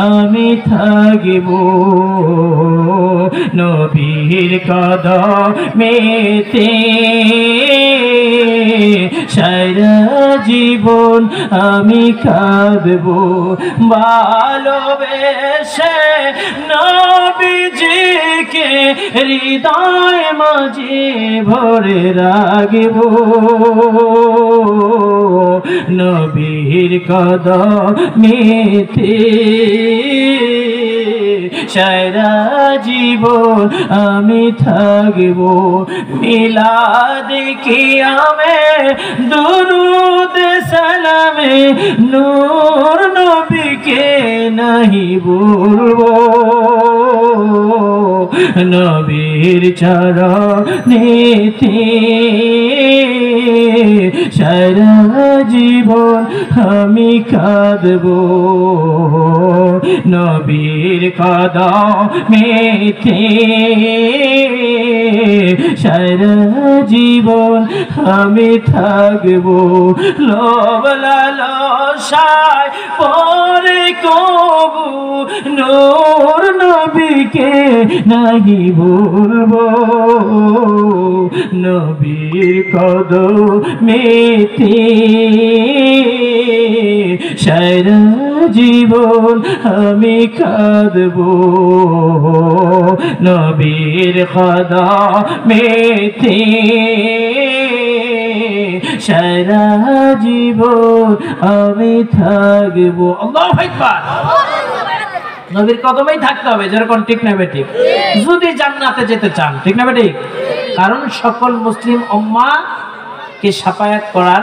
আমি থাকিব নবীর কদমেতে সারা জীবন আমি কাঁদব ভালোবেসে নবীজিকে হৃদয় মাঝে ভরে রাখব নবীর কদমেতে সারা জীবন আমি থাকব মিলাদ কিয়ামে দুরূদ সালামে নূর নবীকে নাহি ভুলবো নবীর চরণেতে সারা জীবন আমি কাঁদব নবীর কদমেতে সারা জীবন আমি থাকব লোভ লালসায় পরে কবু নূর নবীকে নাহি ভুলবো নবীর কদমেতে সারা জীবন আমি কাঁদব নবীর কদমেতে সারা জীবন আমি থাকব আল্লাহু আকবার নবীর কদমেই থাকতে হবে যেরকম ঠিক না বেঠিক যদি জান্নাতে যেতে চান ঠিক না বেঠিক কারণ সকল মুসলিম উম্মাহকে শাফায়াত করার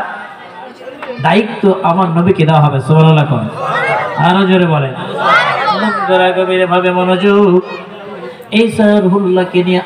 দায়িত্ব আমার নবীকে দেওয়া হবে সুবহানাল্লাহ আরো জোরে বলেন সুবহানাল্লাহ গভীরভাবে মনোযোগ এই সারহুল্লাহকে নিয়ে